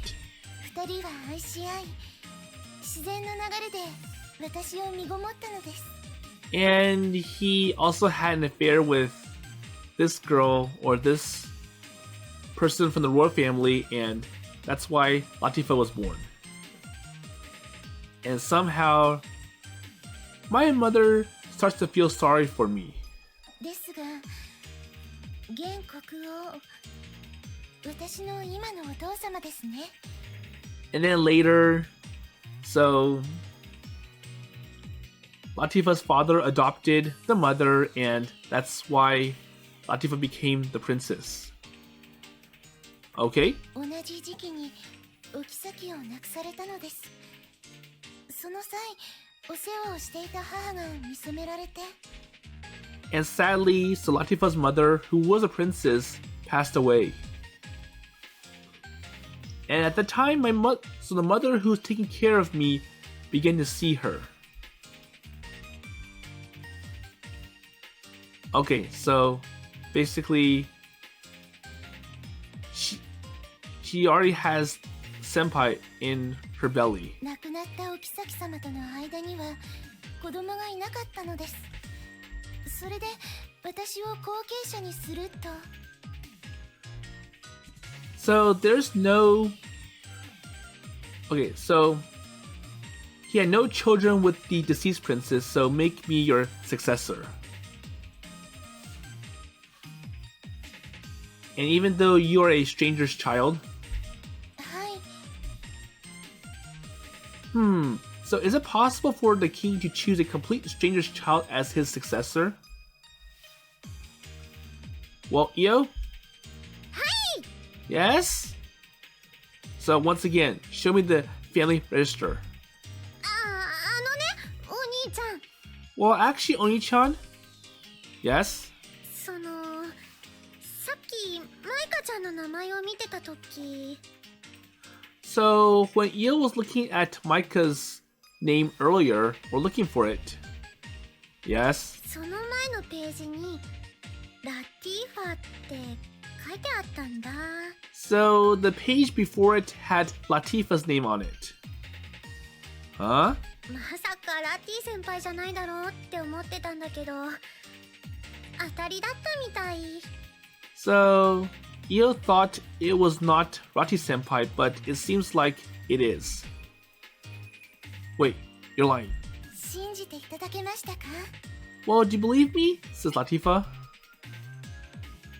二人は愛し合い、自然の流れで私を身ごもったのです。And he also had an affair with this girl or this person from the royal family, and that's why Latifa was born. And somehow, my mother starts to feel sorry for me. ですが、現国王、私の今のお父様ですね。And then later, so Latifa's father adopted the mother, and that's why Latifa became the princess. Okay? 同じ時期にお妃を亡くされたのです。その際、お世話をしていた母が見初められて。And sadly, so Latifa's mother, who was a princess, passed away. And at the time, so the mother who was taking care of me began to see her. Okay, so basically, she already has senpai in her belly. 亡くなったお妃様との間には子供がいなかったのです。それで私を後継者にすると。So there's no... Okay, so he had no children with the deceased princess, so make me your successor. And even though you are a stranger's child... はい。So is it possible for the king to choose a complete stranger's child as his successor? Well, Io? Hi! Yes? So once again, show me the family register. お兄ちゃん。 Well, actually, Oni-chan? Yes? さっきマイカちゃんの名前を見てたとき。 So when Io was looking at Maika's name earlier, or looking for it. Yes? その前のページにラティファって書いてあったんだ。 So the page before it had Latifa's name on it. Huh? まさかラティ先輩じゃないだろうって思ってたんだけど、当たりだったみたい。 So Io thought it was not Rati-senpai, but it seems like it is. Wait, you're lying. 信じていただけましたか？ Well, do you believe me? Says Latifa.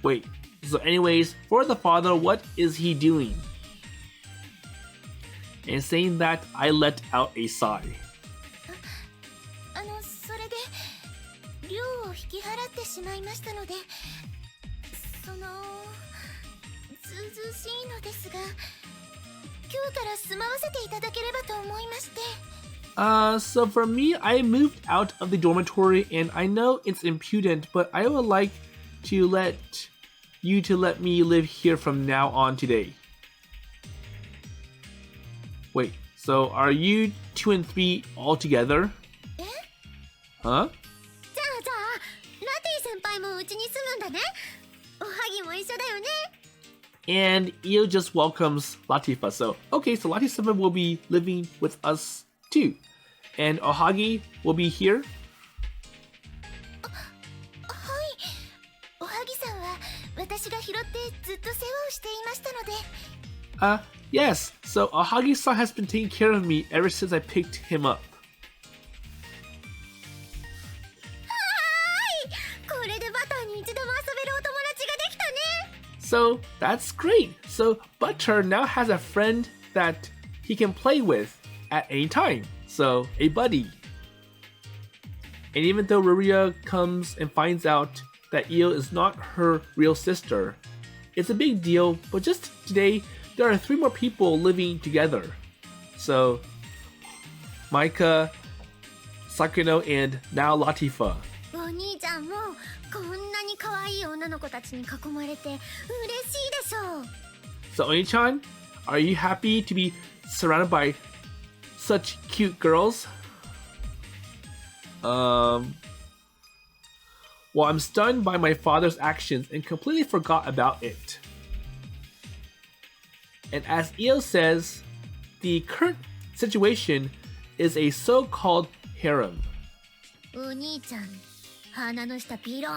Wait, so anyways, for the father, what is he doing? And saying that, I let out a sigh. それで寮を引き払ってしまいましたので、ずうずうしいのですが、今日から住まわせていただければと思いまして。So for me, I moved out of the dormitory, and I know it's impudent, but I would like to let me live here from now on today. Wait, so are you 2 and 3 all together? え？ Huh? じゃあ、ラティ先輩もうちに住むんだね。おはぎも一緒だよね。 And Io just welcomes Latifa. So, okay, so Latifa will be living with us too. And Ohagi will be here. はい。おはぎさんは私が拾ってずっと世話をしていましたので。Yes. So Ohagi-san has been taking care of me ever since I picked him up. これでバターに一度も遊べるお友達ができたね。 So that's great. So Butter now has a friend that he can play with at any time. So a buddy. And even though Ruria comes and finds out that Io is not her real sister, it's a big deal, but just today, there are 3 more people living together. So, Maika, Sakuno, and now Latifa. お兄ちゃんもこんなに可愛い女の子たちに囲まれて嬉しいでしょう。 So, Oni-chan, are you happy to be surrounded by such cute girls? Well, I'm stunned by my father's actions and completely forgot about it. And as Io says, the current situation is a so-called harem. お兄ちゃん、鼻の下ピロー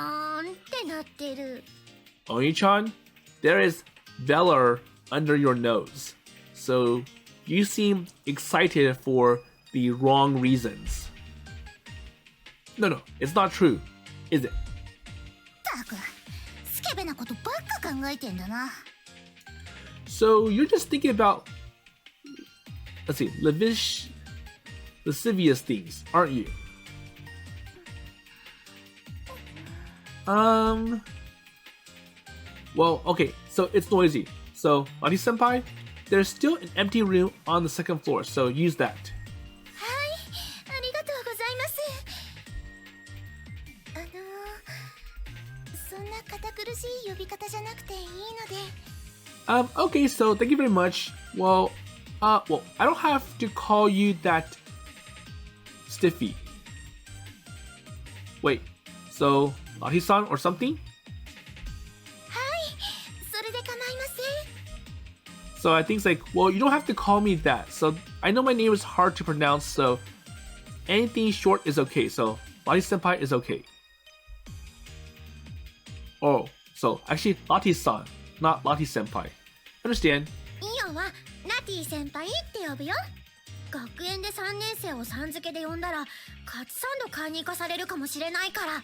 ンってなってる。 Oni-chan, there is valor under your nose. So you seem excited for the wrong reasons. No, it's not true, is it? たく、スケベなことばっか考えてんだな。 So you're just thinking about, let's see, lascivious things, aren't you? Well, okay, so it's noisy. So, Mari-senpai, there's still an empty room on the second floor, so use that. はい、ありがとうございます。そんな堅苦しい呼び方じゃなくていいので。Okay, so thank you very much. Well, I don't have to call you that stiffy. Wait, so Lahi-san or something? はい、それで構いません。 So I think it's like, well, you don't have to call me that. So I know my name is hard to pronounce, so anything short is okay. So Lati-senpai is okay. Oh, so actually Lati-san, not Lati-senpai. Understand? イオはナティ先輩って呼ぶよ。学園で3年生をさん付けで呼んだらカツサンド買いに行かされるかもしれないから。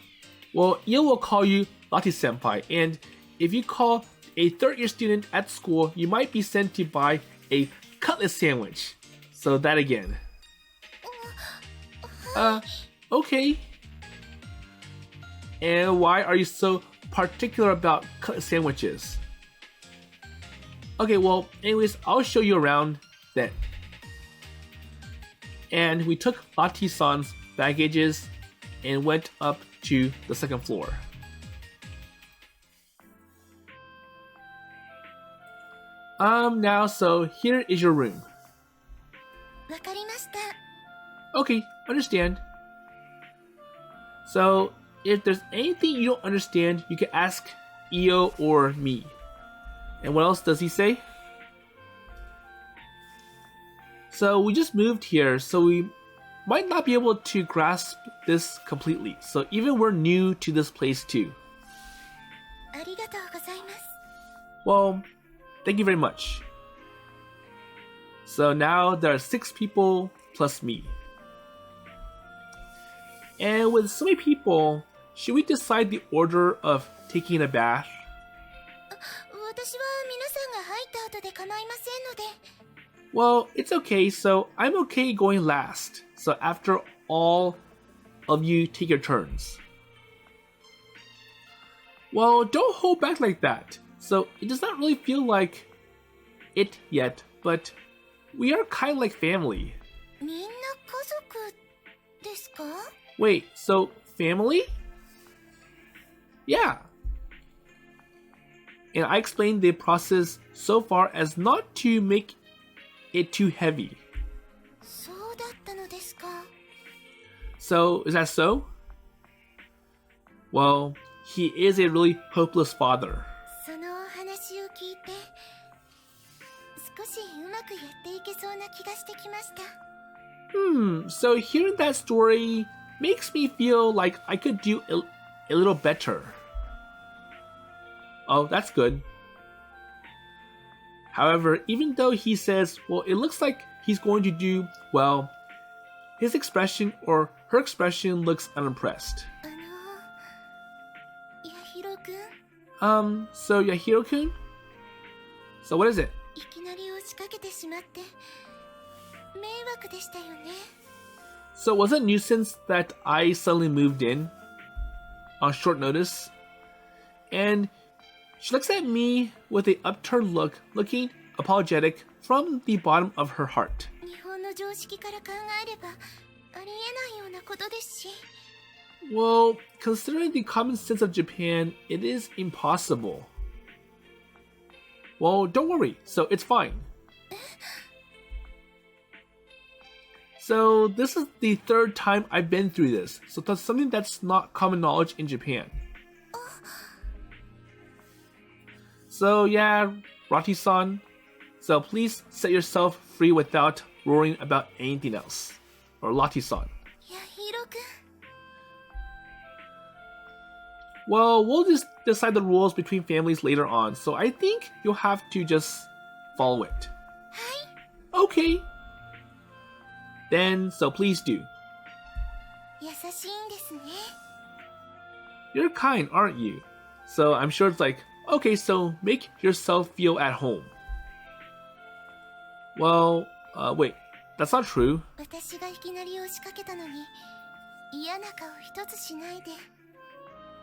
Well, Io will call you Lati-senpai, and if you call a third-year student at school, you might be sent to buy a cutlet sandwich. So that again. Okay. And why are you so particular about cutlet sandwiches? Okay, well, anyways, I'll show you around then. And we took Lati-san's baggages and went up to the second floor. Now, so here is your room. わかりました。 Okay, understand. So, if there's anything you don't understand, you can ask Io or me. And what else does he say? So, we just moved here, so we might not be able to grasp this completely. So, even we're new to this place too. ありがとうございます。 Well, thank you very much. So now there are 6 people plus me. And with so many people, should we decide the order of taking a bath? 私は皆さんが入った後で構いませんので。 Well, it's okay, so I'm okay going last. So after all of you take your turns. Well, don't hold back like that. So it does not really feel like it yet, but we are kind of like family. みんな家族ですか？ Wait, so family? Yeah. And I explained the process so far as not to make it too heavy. そうだったのですか。 So, is that so? Well, he is a really hopeless father. そのお話を聞いて、少しうまくやっていけそうな気がしてきました。 So hearing that story makes me feel like I could do a little better. Oh, that's good. However, even though he says, well, it looks like he's going to do well, his expression or her expression looks unimpressed. ヤヒロ君、 So Yahiro-kun? So what is it? いきなり押しかけてしまって迷惑でしたよね。 So was it a nuisance that I suddenly moved in on short notice? And she looks at me with an upturned look, looking apologetic from the bottom of her heart. 日本の常識から考えればありえないようなことですし。 Well, considering the common sense of Japan, it is impossible. Well, don't worry, so it's fine. So this is the 3rd time I've been through this, so that's something that's not common knowledge in Japan. So yeah, Rati-san, So please set yourself free without worrying about anything else. Or Lottie-san. ヤヒロくん。 Well, we'll just decide the rules between families later on, so I think you'll have to just follow it. Okay. Then, so please do. 優しいんですね。 You're kind, aren't you? So I'm sure it's like, okay, so make yourself feel at home. Well, wait, that's not true. 私がいきなり押しかけたのに、嫌な顔一つしないで。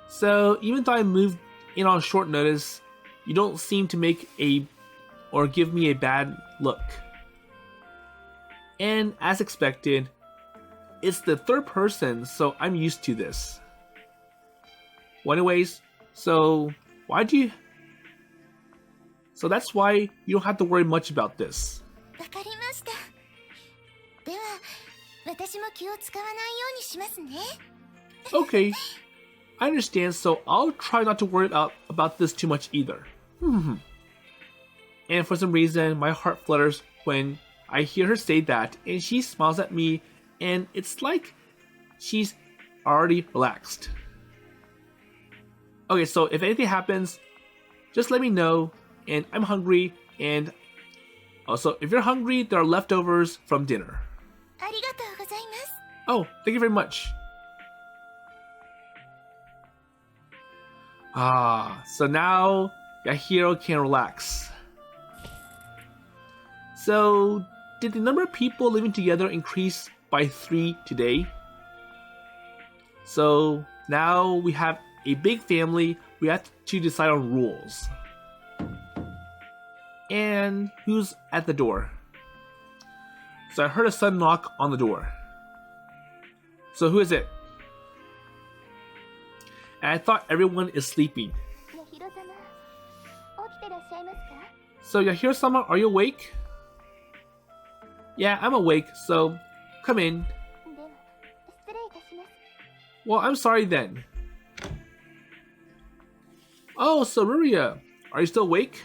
So even though I moved in on short notice, you don't seem to make or give me a bad look. And as expected, it's the third person, so I'm used to this. Well, anyways, so that's why you don't have to worry much about this. わかりました。では、私も気を使わないようにしますね。 Okay, I understand, so I'll try not to worry about this too much either. And for some reason, my heart flutters when I hear her say that, and she smiles at me, and it's like she's already relaxed. Okay, so if anything happens, just let me know, and I'm hungry, and also, if you're hungry, there are leftovers from dinner. ありがとうございます。 Oh, thank you very much. So now Yahiro can relax. So, did the number of people living together increase by 3 today? So, now we have a big family, we have to decide on rules. And who's at the door? So I heard a sudden knock on the door. So who is it? And I thought everyone is sleeping. ヤヒロ様、起きてらっしゃいますか？ So Yahiro-sama, are you awake? Yeah, I'm awake, so come in. では、失礼いたします。 Well, I'm sorry then. Oh, so Ruria, are you still awake?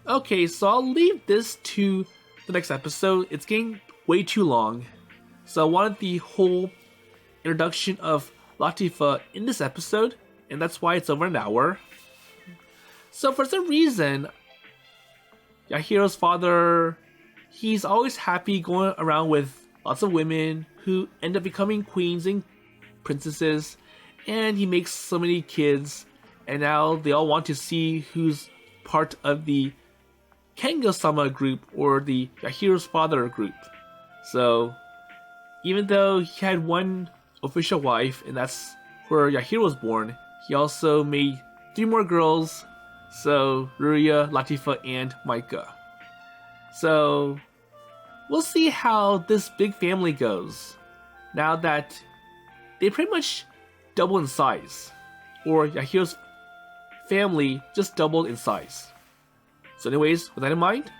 Okay, so I'll leave this to the next episode. It's getting way too long. So I wanted the whole introduction of Latifa in this episode, and that's why it's over an hour. So for some reason, Yahiro's father, he's always happy going around with lots of women who end up becoming queens and princesses, and he makes so many kids, and now they all want to see who's part of the Kengo-sama group or the Yahiro's father group. So even though he had one official wife, and that's where Yahiro was born, he also made 3 more girls, so Ruria, Latifa, and Maika. So we'll see how this big family goes now that they pretty much double in size, or Yahiro's family just doubled in size. So anyways, with that in mind,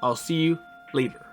I'll see you later.